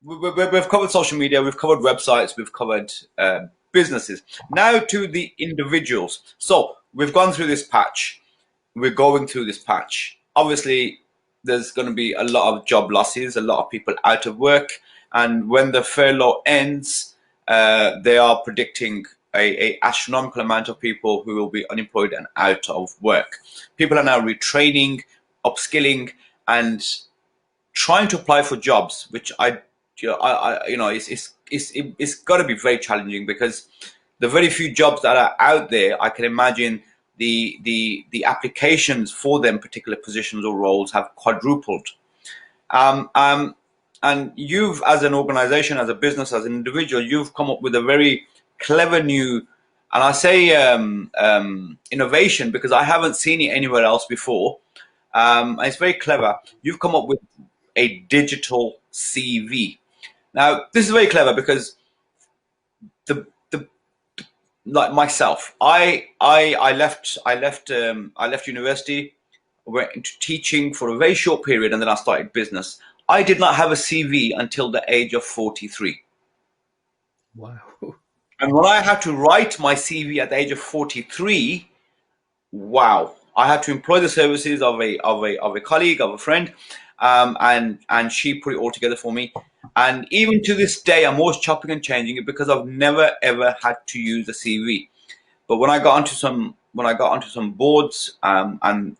we've covered social media, we've covered websites, we've covered businesses. Now to the individuals. So we've gone through this patch. We're going through this patch. Obviously, there's going to be a lot of job losses, a lot of people out of work. And when the furlough ends, they are predicting a astronomical amount of people who will be unemployed and out of work. People are now retraining, upskilling, and trying to apply for jobs, which it's got to be very challenging, because the very few jobs that are out there, I can imagine the applications for them particular positions or roles have quadrupled. And you've, as an organization, as a business, as an individual, you've come up with a very clever new, and I say innovation because I haven't seen it anywhere else before. And it's very clever. You've come up with a digital CV. Now, this is very clever because like myself, I left university, went into teaching for a very short period, and then I started business. I did not have a CV until the age of 43. Wow. And when I had to write my CV at the age of 43, wow, I had to employ the services of a colleague, of a friend, and she put it all together for me. And even to this day, I'm always chopping and changing it because I've never ever had to use a CV. But when I got onto some boards, and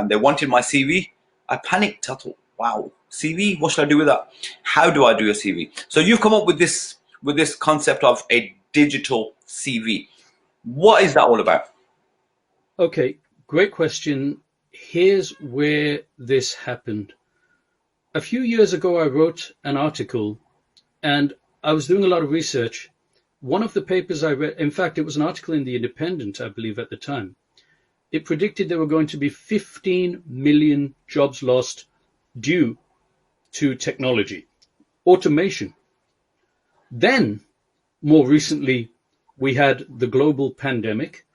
they wanted my CV, I panicked. I thought, wow, CV, what should I do with that? How do I do a CV? So you've come up with this concept of a digital CV. What is that all about? Okay, great question. Here's where this happened. A few years ago, I wrote an article, and I was doing a lot of research. One of the papers I read, in fact, it was an article in The Independent, I believe, at the time. It predicted there were going to be 15 million jobs lost due to technology, automation. Then, more recently, we had the global pandemic,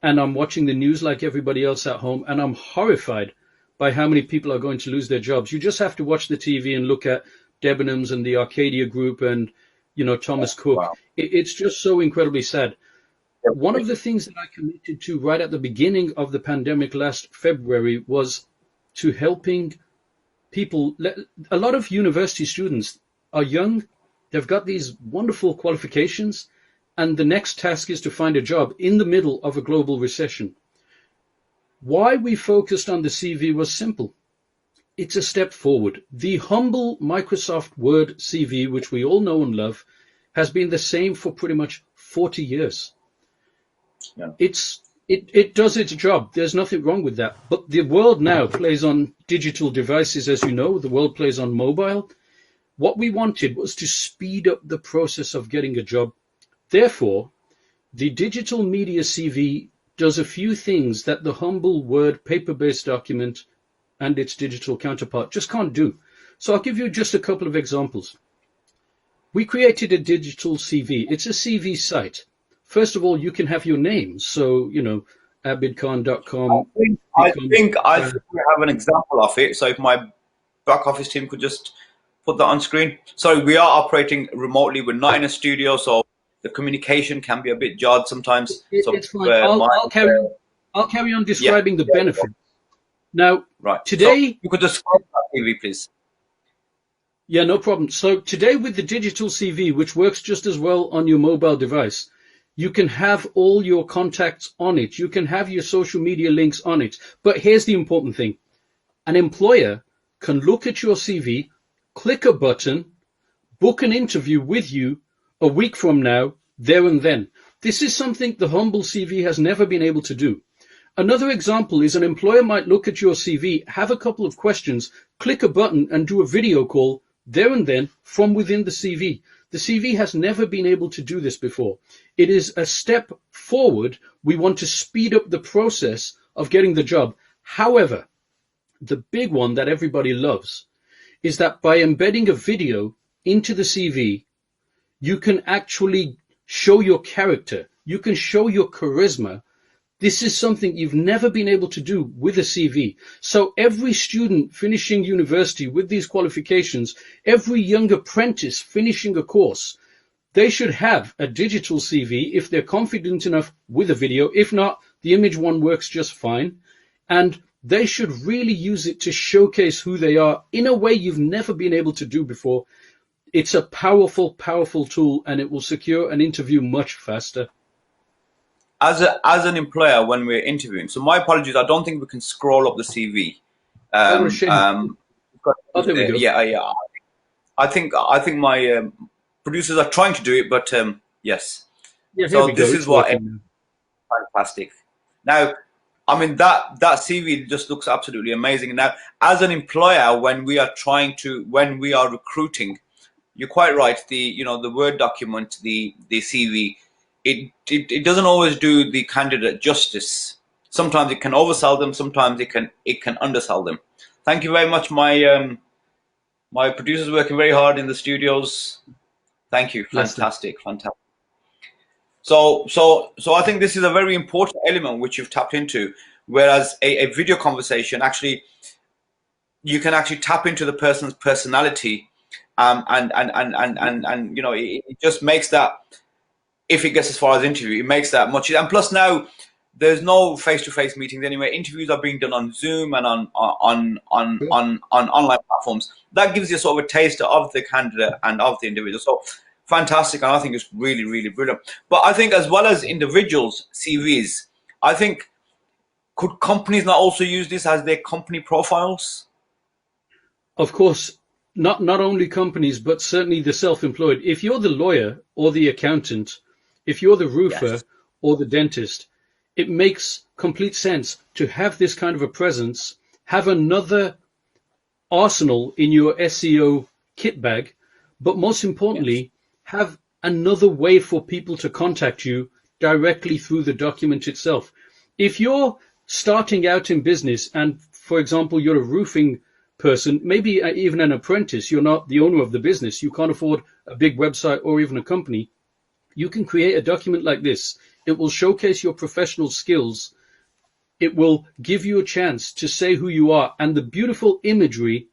and I'm watching the news like everybody else at home, and I'm horrified by how many people are going to lose their jobs. You just have to watch the TV and look at Debenhams and the Arcadia Group and, Thomas Cook. Wow. It's just so incredibly sad. One of the things that I committed to right at the beginning of the pandemic last February was to helping people. A lot of university students are young. They've got these wonderful qualifications, and the next task is to find a job in the middle of a global recession. Why we focused on the CV was simple. It's a step forward. The humble Microsoft Word CV, which we all know and love, has been the same for pretty much 40 years. Yeah. It does its job. There's nothing wrong with that. But the world now plays on digital devices, as you know. The world plays on mobile. What we wanted was to speed up the process of getting a job. Therefore, the digital media CV does a few things that the humble Word paper-based document and its digital counterpart just can't do. So I'll give you just a couple of examples. We created a digital CV. It's a CV site. First of all, you can have your name. So, abidkhan.com. I think we have an example of it. So if my back office team could just put that on screen. Sorry, we are operating remotely. We're not in a studio, so the communication can be a bit jarred sometimes. It's fine. I'll carry on describing the benefits. Now, right. Today, so you could describe that TV, please. Yeah, no problem. So today with the digital CV, which works just as well on your mobile device, you can have all your contacts on it. You can have your social media links on it. But here's the important thing. An employer can look at your CV, click a button, book an interview with you a week from now, there and then. This is something the humble CV has never been able to do. Another example is an employer might look at your CV, have a couple of questions, click a button and do a video call there and then from within the CV. The CV has never been able to do this before. It is a step forward. We want to speed up the process of getting the job. However, the big one that everybody loves is that by embedding a video into the CV, you can actually show your character. You can show your charisma This is something you've never been able to do with a CV. So every student finishing university with these qualifications, every young apprentice finishing a course, they should have a digital CV if they're confident enough with a video. If not, the image one works just fine. And they should really use it to showcase who they are in a way you've never been able to do before. It's a powerful, powerful tool, and it will secure an interview much faster. As an employer, when we're interviewing, so my apologies, I don't think we can scroll up the CV. Oh, what a shame. Oh, there we go. Yeah. I think my producers are trying to do it, but yes. Yeah, so here we this go. is what fantastic. Now, I mean that CV just looks absolutely amazing. Now, as an employer, when we are recruiting, you're quite right. The Word document, the CV, it doesn't always do the candidate justice. Sometimes it can oversell them. Sometimes it can undersell them. Thank you very much. My producer's working very hard in the studios. Thank you. Fantastic. So I think this is a very important element which you've tapped into. Whereas a video conversation, actually, you can actually tap into the person's personality, and it just makes that, if it gets as far as interview, it makes that much. And plus now, there's no face-to-face meetings anyway. Interviews are being done on Zoom and on online platforms. That gives you sort of a taste of the candidate and of the individual. So fantastic, and I think it's really, really brilliant. But I think as well as individuals' CVs, I think, could companies not also use this as their company profiles? Of course, not only companies, but certainly the self-employed. If you're the lawyer or the accountant, if you're the roofer or the dentist, it makes complete sense to have this kind of a presence, have another arsenal in your SEO kit bag, but most importantly, have another way for people to contact you directly through the document itself. If you're starting out in business and, for example, you're a roofing person, maybe even an apprentice, you're not the owner of the business, you can't afford a big website or even a company, you can create a document like this. It will showcase your professional skills. It will give you a chance to say who you are. And the beautiful imagery,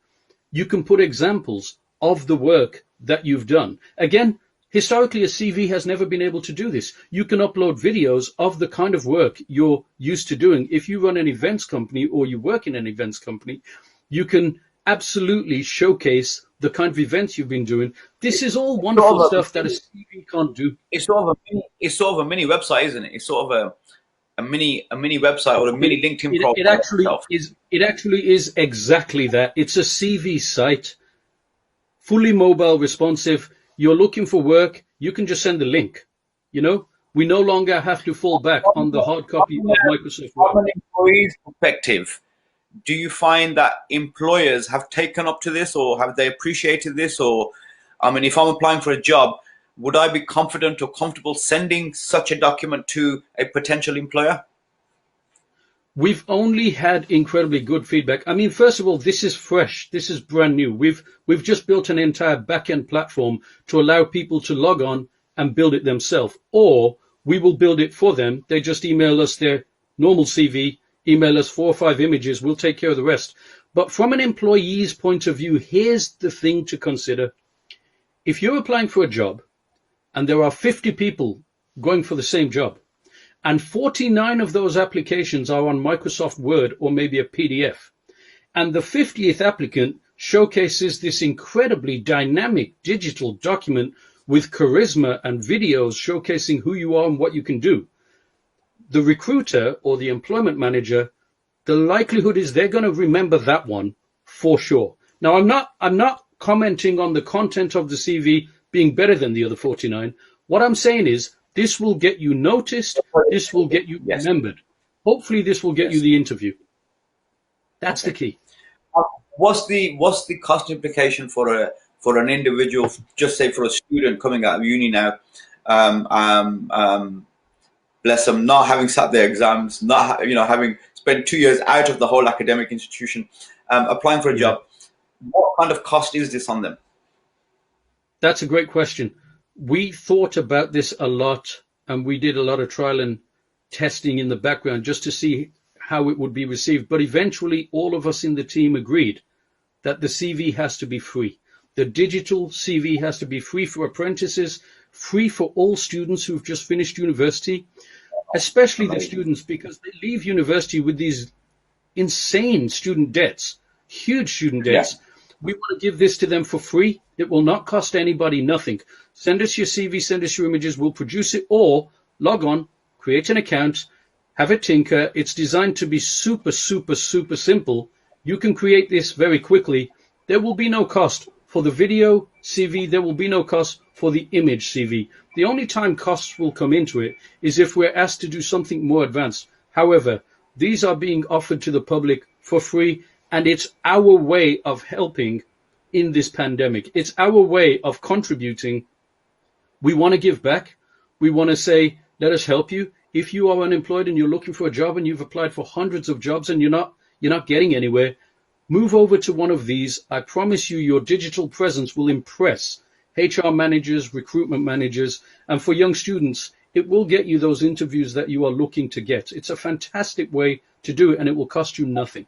you can put examples of the work that you've done. Again, historically, a CV has never been able to do this. You can upload videos of the kind of work you're used to doing. If you run an events company or you work in an events company, you can absolutely showcase the kind of events you've been doing. This is all wonderful stuff that a CV can't do. It's sort of a mini website, isn't it? It's sort of a mini website or a mini LinkedIn profile. It actually is exactly that. It's a CV site, fully mobile responsive. You're looking for work, you can just send the link. We no longer have to fall back on the hard copy of Microsoft Word. From an employee's perspective, do you find that employers have taken up to this, or have they appreciated this? Or, I mean, if I'm applying for a job, would I be confident or comfortable sending such a document to a potential employer? We've only had incredibly good feedback. I mean, first of all, this is fresh. This is brand new. We've just built an entire back-end platform to allow people to log on and build it themselves, or we will build it for them. They just email us their normal CV, email us 4 or 5 images. We'll take care of the rest. But from an employee's point of view, here's the thing to consider. If you're applying for a job and there are 50 people going for the same job, and 49 of those applications are on Microsoft Word or maybe a PDF, and the 50th applicant showcases this incredibly dynamic digital document with charisma and videos showcasing who you are and what you can do, the recruiter or the employment manager, the likelihood is they're going to remember that one for sure. Now, I'm not commenting on the content of the CV being better than the other 49. What I'm saying is this will get you noticed. This will get you remembered. Hopefully, this will get you the interview. That's the key. What's the cost implication for an individual? Just say for a student coming out of uni now, bless them, not having sat their exams, not having spent 2 years out of the whole academic institution, applying for a job. What kind of cost is this on them? That's a great question. We thought about this a lot, and we did a lot of trial and testing in the background just to see how it would be received. But eventually, all of us in the team agreed that the CV has to be free. The digital CV has to be free for apprentices, free for all students who've just finished university, especially the students, because they leave university with these insane student debts, huge student debts. Yeah. We want to give this to them for free. It will not cost anybody nothing. Send us your CV, send us your images, we'll produce it, or log on, create an account, have a tinker. It's designed to be super, super, super simple. You can create this very quickly. There will be no cost for the video CV. There will be no cost for the image CV. The only time costs will come into it is if we're asked to do something more advanced. However, these are being offered to the public for free, and it's our way of helping in this pandemic. It's our way of contributing. We want to give back. We want to say, let us help you. If you are unemployed and you're looking for a job and you've applied for hundreds of jobs and you're not getting anywhere, move over to one of these. I promise you, your digital presence will impress HR managers, recruitment managers, and for young students, it will get you those interviews that you are looking to get. It's a fantastic way to do it, and it will cost you nothing.